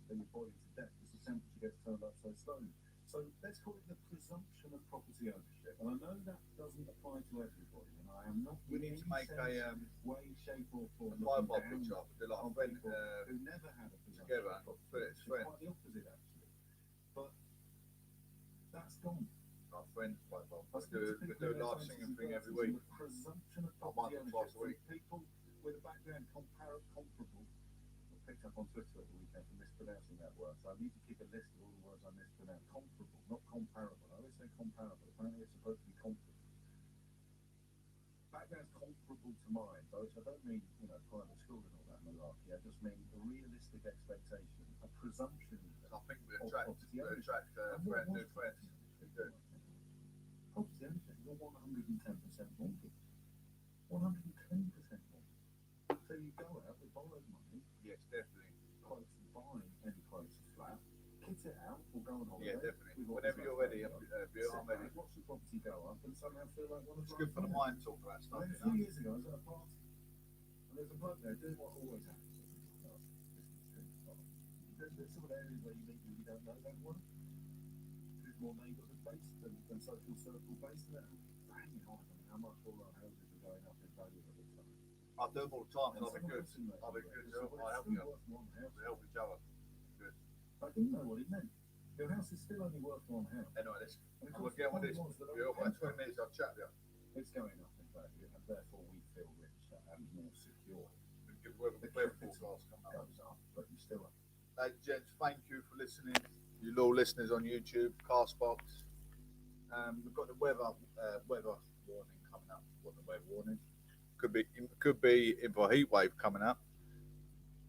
that you're boiling to death because the temperature gets turned up so slowly. So let's call it the presumption of property ownership. And I know that doesn't apply to everybody, and I am not. We need to make a way, shape, or form. mobile picture up. Do like a friend who never had a possession together of and property. put it as It's friends. quite the opposite, actually. But that's gone. Our friends profile. I We do a live singing thing every week. The presumption of Once property or twice a ownership week. from people with a background comparable. I picked up on Twitter at the weekend for mispronouncing that word, so I need to keep a list of all the words I mispronounce. Comparable, not comparable. I always say comparable. Apparently it's supposed to be comparable. Background's comparable to mine, so I don't mean, private school and all that malarkey. I just mean a realistic expectation, a presumption. I think we of attract property ownership. new friends. We do. Property ownership, you're 110% mortgage. 110% mortgage. So you go out with borrowed money, Yes, definitely. quotes, buy any quotes flat, kit it out, or go on holiday. Yeah, definitely. with what Whenever was you're left ready, over. I'm ready. Watch the property go up and somehow feel like one of It's good for the mind talking about stuff, A you few know. years ago, I was at a party, and there's a bloke there doing what always happens. There's sort of areas where you meet people you don't know that well, who's more neighbourhood based than social circle based, and banging on how much all our houses are going up in value at the time. I do them all the time, And and I'll be good. someone I'll be else good. in there, I help it's you. still worth one house. We help each other. I didn't know what it meant. Your house is still only worth one house. Anyway, let's. And of I'm course, gonna get on the with this. point was that We're our about 20 house minutes. I'll chat with you. it's going up in value, and therefore we feel richer and more secure. We're The weather capital forecast coming up. goes up, but you still have. Ladies and gents, thank you for listening. You loyal listeners on YouTube, Castbox. We've got the weather warning coming up. What the weather warning? Could be in for a heat wave coming up.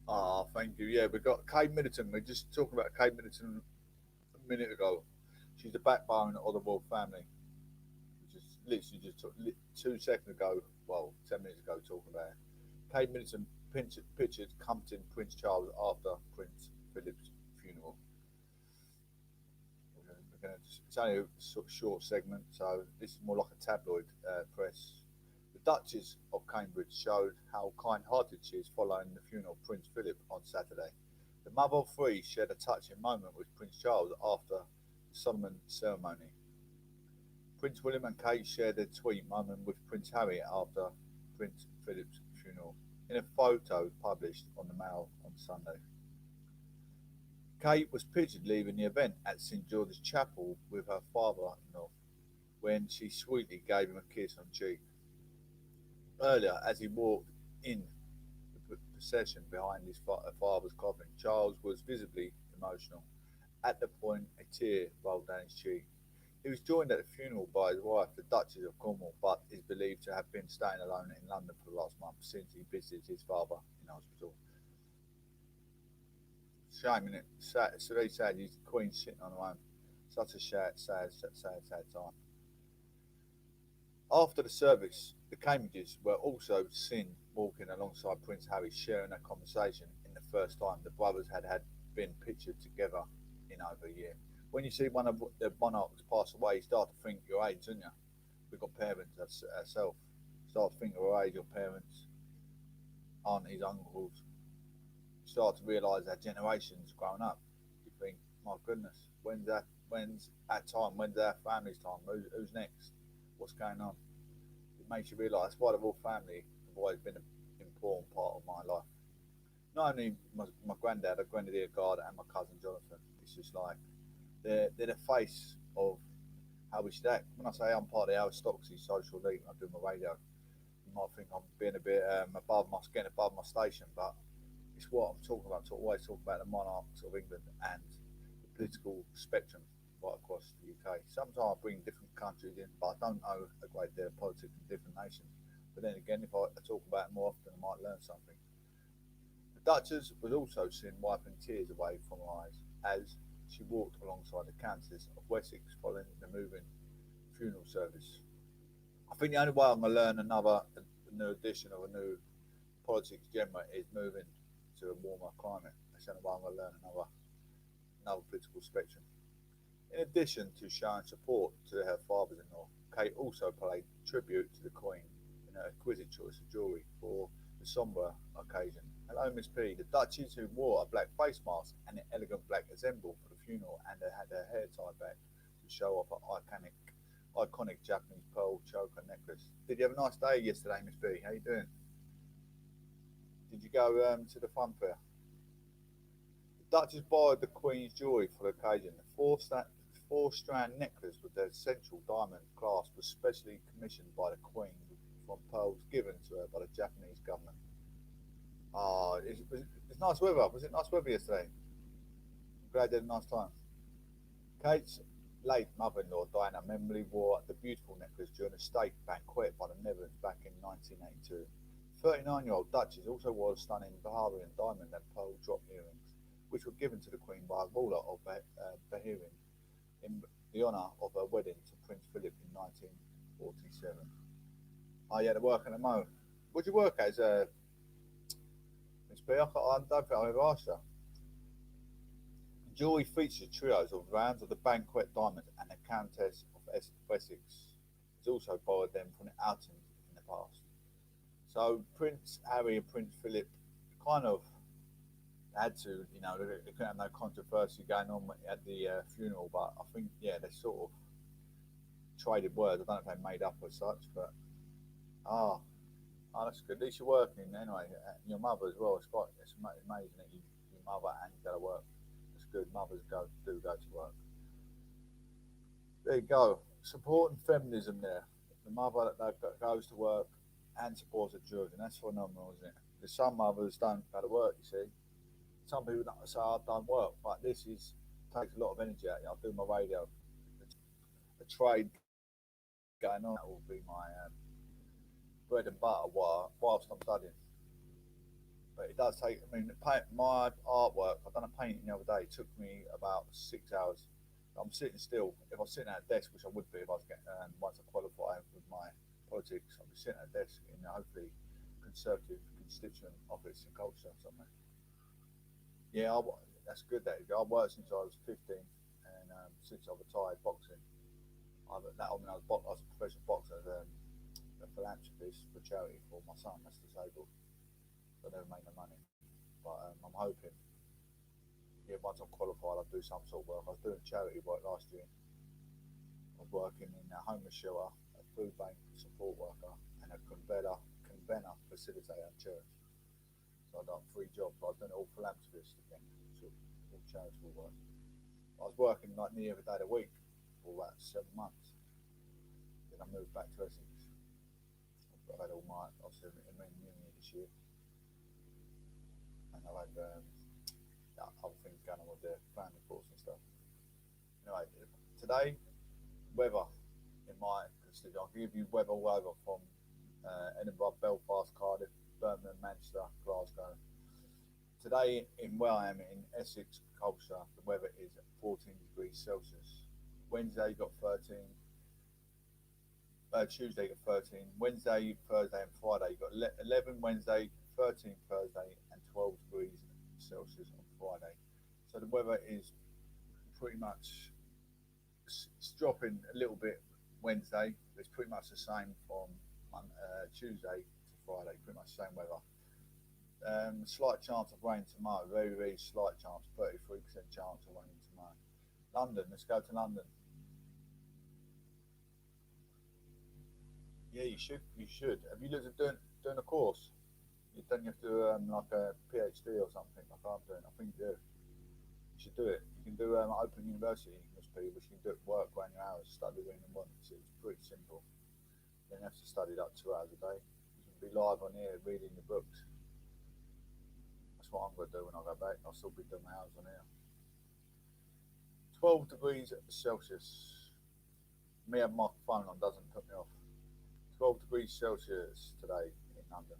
Ah, thank you. Yeah, we've got Kate Middleton. We just talked about Kate Middleton a minute ago. She's the backbone of the royal family. We just literally just took 2 seconds ago, 10 minutes ago, talking about it. Kate Middleton pictured comforting Prince Charles after Prince Philip's funeral. It's only a short segment, so this is more like a tabloid press. The Duchess of Cambridge showed how kind-hearted she is following the funeral of Prince Philip on Saturday. The mother of 3 shared a touching moment with Prince Charles after the solemn ceremony. Prince William and Kate shared their sweet moment with Prince Harry after Prince Philip's funeral in a photo published on the Mail on Sunday. Kate was pictured leaving the event at St George's Chapel with her father-in-law when she sweetly gave him a kiss on the cheek. Earlier, as he walked in the procession behind his father's coffin, Charles was visibly emotional. At the point, a tear rolled down his cheek. He was joined at the funeral by his wife, the Duchess of Cornwall, but is believed to have been staying alone in London for the last month since he visited his father in hospital. Shame, innit? It's very sad. He's the Queen sitting on her own. Such a sad time. After the service, the Cambridges were also seen walking alongside Prince Harry, sharing a conversation in the first time the brothers had been pictured together in over a year. When you see one of the monarchs pass away, you start to think your age, don't you? We've got parents ourselves. Start to think your age, your parents, aunties, uncles. You start to realise that generations growing up. You think, my goodness, when's our time? When's our family's time? Who's next? What's going on? It makes you realise why the royal family have always been an important part of my life. Not only my granddad, a grenadier guard, and my cousin Jonathan. It's just like they're the face of how we should act. When I say I'm part of the aristocracy social elite, I do my radio. You might think I'm being a bit getting above my station, but it's what I'm talking about. I always talk about the monarchs of England and the political spectrum right across the UK. Sometimes I bring different countries in, but I don't know a great deal of politics in different nations. But then again, if I talk about it more often, I might learn something. The Duchess was also seen wiping tears away from her eyes as she walked alongside the Countess of Wessex following the moving funeral service. I think the only way I'm going to learn a new edition of a new politics gemma is moving to a warmer climate. That's the only way I'm going to learn another political spectrum. In addition to showing support to her fathers-in-law, Kate also paid tribute to the Queen in her exquisite choice of jewellery for the sombre occasion. Hello, Miss P. The Duchess, who wore a black face mask and an elegant black ensemble for the funeral, and had her hair tied back to show off her iconic Japanese pearl choker necklace. Did you have a nice day yesterday, Miss B? How you doing? Did you go to the fun fair? The Duchess borrowed the Queen's jewellery for the occasion. The four-strand necklace with the central diamond clasp was specially commissioned by the Queen from pearls given to her by the Japanese government. It's nice weather. Was it nice weather yesterday? I'm glad you had a nice time. Kate's late mother-in-law, Diana, memorably wore the beautiful necklace during a state banquet by the Netherlands back in 1982. 39-year-old Duchess also wore a stunning Baharian diamond and pearl drop earrings, which were given to the Queen by a ruler of Bahrain in the honour of her wedding to Prince Philip in 1947. Oh, you had to work at the moment. What did you work as? Miss B, I don't think I ever asked her. Jewellery features trios of rounds of the banquet diamond, and the Countess of Wessex has also borrowed them from the Argent in the past. So Prince Harry and Prince Philip kind of had to, they couldn't have no controversy going on at the funeral, but I think, yeah, they sort of traded words. I don't know if they made up as such, but that's good. At least you're working anyway. Your mother as well. It's amazing that your mother and you go to work. It's good. Mothers do go to work. There you go. Supporting feminism there. The mother that goes to work and supports her children. That's phenomenal, isn't it? Because some mothers don't go to work, you see. Some people don't say, I don't work, but this takes a lot of energy out of you. I do my radio. A trade going on. That will be my bread and butter whilst I'm studying. But it does take, my artwork, I've done a painting the other day, it took me about 6 hours. I'm sitting still. If I was sitting at a desk, which I would be if I was getting, once I qualify with my politics, I'll be sitting at a desk in hopefully Conservative constituent office in Colchester or something. Yeah, that's good. That I worked since I was 15, and since I retired boxing, I was a professional boxer, a philanthropist for charity for my son that's disabled. I never made no money, but I'm hoping. Yeah, once I'm qualified, I'll do some sort of work. I was doing charity work last year. I was working in a homeless shelter, a food bank support worker, and a convener facilitator at church. So I've done 3 jobs. I was doing it all philanthropist again, sort of all charitable work. I was working like nearly every day of the week for about 7 months. Then I moved back to Essex. I've had all my, obviously, I'm in uni this year, and I've had other things going on with the family course and stuff. Anyway, today, weather in my constituency. I'll give you weather all over from Edinburgh, Belfast, Cardiff, Birmingham, Manchester, Glasgow. Today, in where I am in Essex, Colchester, the weather is 14 degrees Celsius. Wednesday, you got 13. Tuesday, you got 13. Wednesday, Thursday, and Friday, you got 11 Wednesday, 13 Thursday, and 12 degrees Celsius on Friday. So the weather is pretty much, it's dropping a little bit Wednesday. It's pretty much the same from Tuesday to Friday, pretty much the same weather. Slight chance of rain tomorrow, very, very slight chance, 33% chance of rain tomorrow. London, let's go to London. Yeah, you should. Have you looked at doing a course? Don't you have to do like a PhD or something like I'm doing? I think you do. You should do it. You can do Open University, which you can do it work around your hours, study when you want. It's pretty simple. You don't have to study like 2 hours a day. You can be live on here reading your books. That's what I'm going to do when I go back. I'll still be doing my hours on here. 12 degrees Celsius. Me having my phone on doesn't put me off. 12 degrees Celsius today in London.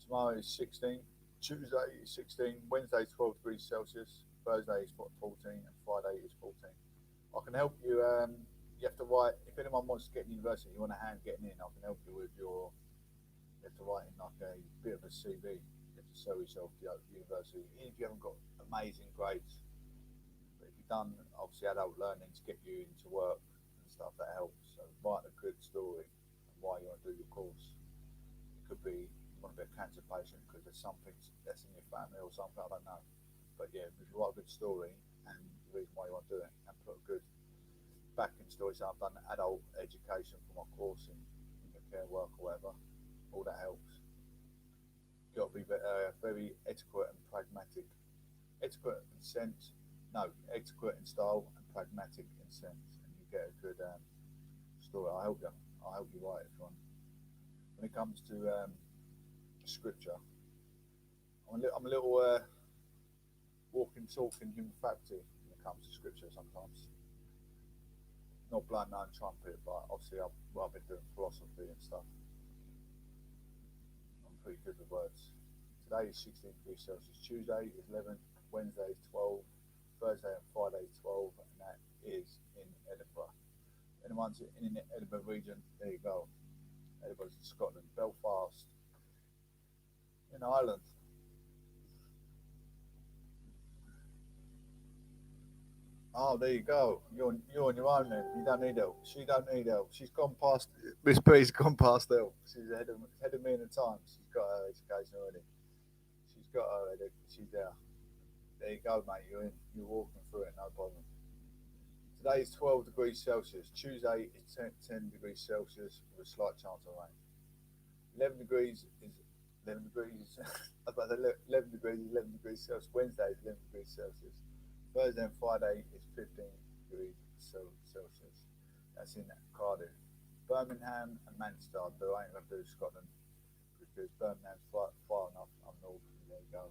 Tomorrow is 16. Tuesday is 16. Wednesday is 12 degrees Celsius. Thursday is 14. And Friday is 14. I can help you. You have to write. If anyone wants to get in university, you want a hand getting in, I can help you with your. You have to write in like a bit of a CV. You have to sell yourself to the university, even if you haven't got amazing grades. But if you've done obviously adult learning to get you into work and stuff, that helps. So write a good story and why you want to do your course. It could be you want to be a cancer patient because there's something that's in your family or something, I don't know. But yeah, if you write a good story and the reason why you want to do it and put a good backing story, so I've done adult education for my course in the care work or whatever, all that helps. You've got to be very etiquette and pragmatic. Etiquette in sense, no, etiquette in style and pragmatic in sense, and you get a good story. I'll help you write it if you want. When it comes to scripture, I'm a little walking, talking human factory when it comes to scripture sometimes. Not blowing my own trumpet, but obviously I've been doing philosophy and stuff. I'm pretty good with words. Today is 16 degrees Celsius. Tuesday is 11. Wednesday is 12. Thursday and Friday is 12, and that is in Edinburgh. Anyone's in the Edinburgh region, there you go. Edinburgh's in Scotland. Belfast in Ireland. Oh, there you go. You're on your own then. You don't need help. She don't need help. She's gone past. Miss B's gone past help. She's ahead of me in the time. She's got her education already. She's got her. She's there. There you go, mate. You're in. You're walking through it. No problem. Today is 12 degrees Celsius. Tuesday is 10 degrees Celsius with a slight chance of rain. 11 degrees is 11 degrees. I was about to say 11 degrees is 11 degrees Celsius. Wednesday is 11 degrees Celsius. Thursday and Friday is 15 degrees Celsius. That's in Cardiff. Birmingham and Manchester. I ain't going to do Scotland because Birmingham's far enough up north. There you go.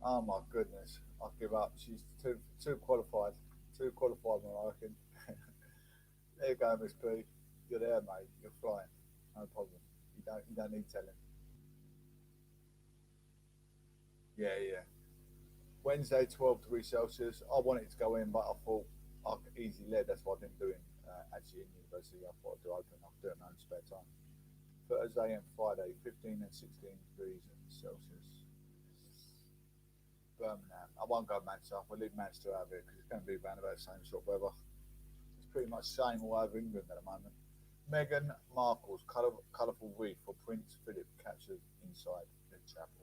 Oh my goodness. I'll give up. She's too qualified. Too qualified, I reckon. There you go, Miss P. You're there, mate. You're flying. No problem. You don't need telling. Yeah. Wednesday, 12 degrees Celsius. I wanted to go in, but I thought I could easily lead. That's why I didn't do it actually in university. I thought I'd do open. I could do it in my own spare time. Thursday and Friday, 15 and 16 degrees Celsius. Birmingham. I won't go Manchester. We'll leave Manchester out of it because it's going to be around about the same sort of weather. It's pretty much the same all over England at the moment. Meghan Markle's colourful wreath for Prince Philip captured inside the chapel.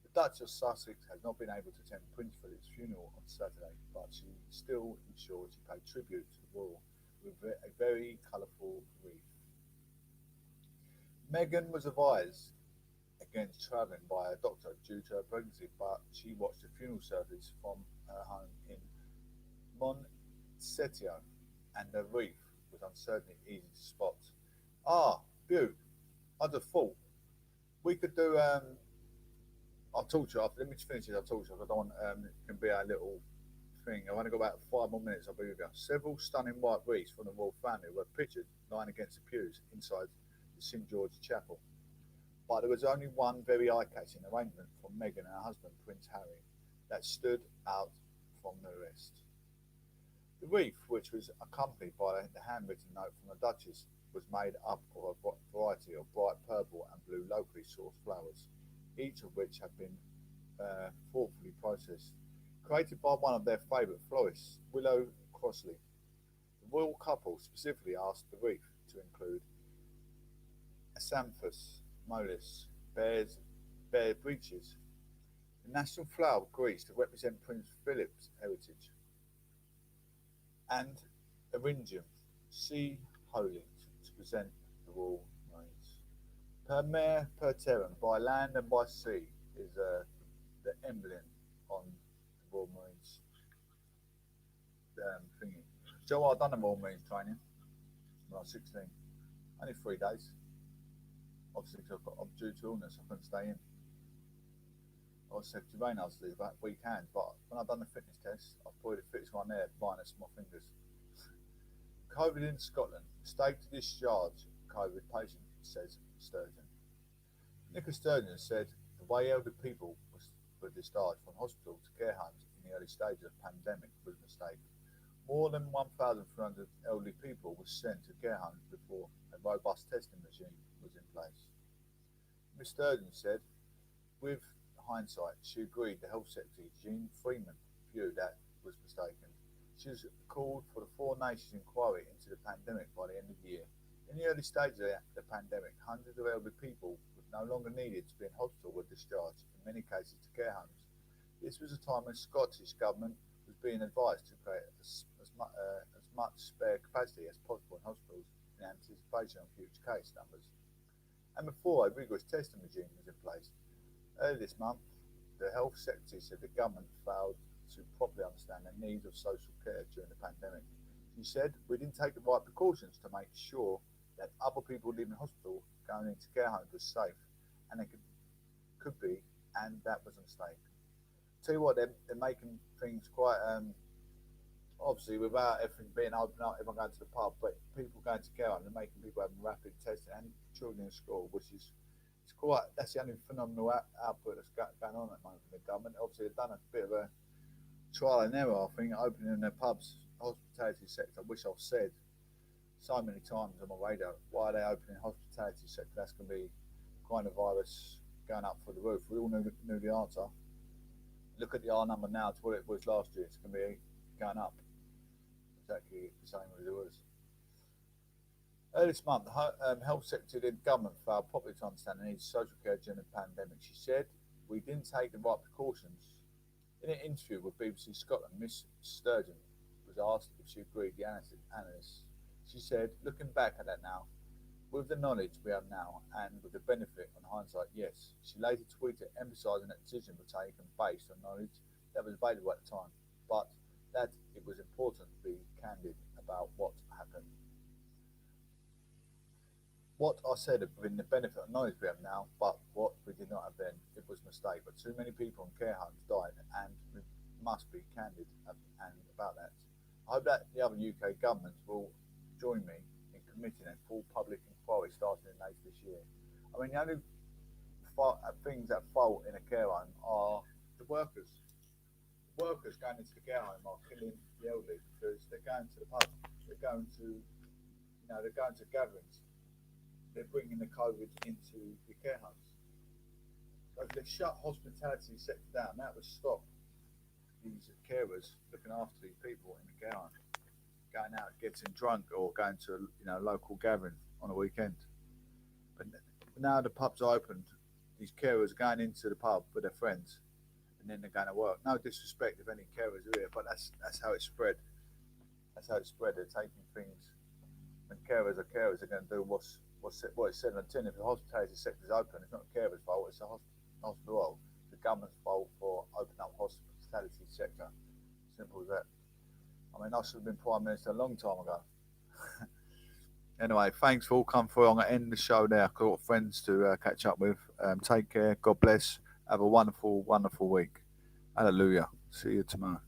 The Duchess of Sussex has not been able to attend Prince Philip's funeral on Saturday, but she still ensured she paid tribute to the royal with a very colourful wreath. Meghan was advised against travelling by a doctor due to her pregnancy, but she watched the funeral service from her home in Montsetio, and the wreath was uncertainly easy to spot. Beaut. I just thought we could do. I'll talk to you after. Let me just finish this. I'll talk to you. I don't want it can be a little thing. I've only got about 5 more minutes. I'll be with you. Several stunning white wreaths from the royal family were pictured lying against the pews inside the St George Chapel. But there was only one very eye-catching arrangement from Meghan and her husband, Prince Harry, that stood out from the rest. The wreath, which was accompanied by the handwritten note from the Duchess, was made up of a variety of bright purple and blue locally sourced flowers, each of which had been thoughtfully processed. Created by one of their favourite florists, Willow Crossley. The royal couple specifically asked the wreath to include Acanthus mollis, bear breeches, the national flower of Greece to represent Prince Philip's heritage, and Argent, sea holy, to present the royal marines. Per mare, per terrain, by land and by sea is the emblem on the Royal Marines thingy. So I've done the Royal Marines training when I was 16. Only 3 days. Obviously, because I'm due to illness, I couldn't stay in. I was said to Rain, I was do that weekend, but when I've done the fitness test, I probably the fittest one there, minus my fingers. COVID in Scotland. Mistake to discharge COVID patient, says Sturgeon. Nicola Sturgeon said the way elderly people were discharged from hospital to care homes in the early stages of the pandemic was a mistake. More than 1,300 elderly people were sent to care homes before a robust testing regime was in place. Ms Sturgeon said, with hindsight, she agreed the Health Secretary, Jean Freeman, view that was mistaken. She has called for the Four Nations inquiry into the pandemic by the end of the year. In the early stages of the pandemic, hundreds of elderly people no longer needed to be in hospital were discharged, in many cases to care homes. This was a time when the Scottish Government was being advised to create as much spare capacity as possible in hospitals in anticipation of future case numbers, and before a rigorous testing regime was in place. Earlier this month, the Health Secretary said the government failed to properly understand the needs of social care during the pandemic. She said, we didn't take the right precautions to make sure that other people living in hospital going into care homes was safe, and it could be, and that was a mistake. Tell you what, they're making things quite, obviously without everything being open up, everyone going to the pub, but people going to care homes, they're making people having rapid testing and children in school, which is quite, that's the only phenomenal output that's going on at the moment from the government. Obviously they've done a bit of a trial and error, I think, opening their pubs, hospitality sector, which I've said so many times on my radar. Why are they opening hospitality sector? That's going to be coronavirus going up for the roof. We all knew the answer. Look at the R number now to what it was last year. It's going to be going up. Exactly the same as it was. Earlier this month, the Health Secretary did government failed properly to understand the needs of social care during the pandemic. She said, we didn't take the right precautions. In an interview with BBC Scotland, Miss Sturgeon was asked if she agreed with the analysts. She said, looking back at that now, with the knowledge we have now and with the benefit on hindsight, yes. She later tweeted emphasising that decisions were taken based on knowledge that was available at the time, but that it was important to be candid about what happened. What I said within the benefit of knowledge we have now, but what we did not have then, it was a mistake. But too many people in care homes died, and we must be candid and about that. I hope that the other UK governments will join me in committing a full public inquiry starting later this year. I mean, the only things that fault in a care home are the workers. The workers going into the care home are killing the elderly because they're going to the pub, they're going to gatherings. They're bringing the COVID into the care homes. So if they shut hospitality sector down, that would stop these carers looking after these people in the care home, going out getting drunk or going to a local gathering on a weekend. But now the pubs are opened, these carers are going into the pub with their friends, and then they're going to work. No disrespect if any carers are here, but that's how it spread. That's how it spread. They're taking things. When carers are going to do what it said on the tin. If the hospitality sector is open, it's not the carers' fault, it's the hospital, the government's fault for opening up hospitality sector. Simple as that. I mean, I should have been Prime Minister a long time ago. Anyway, thanks for all coming through. I'm going to end the show there. I've got friends to catch up with. Take care. God bless. Have a wonderful, wonderful week. Hallelujah. See you tomorrow.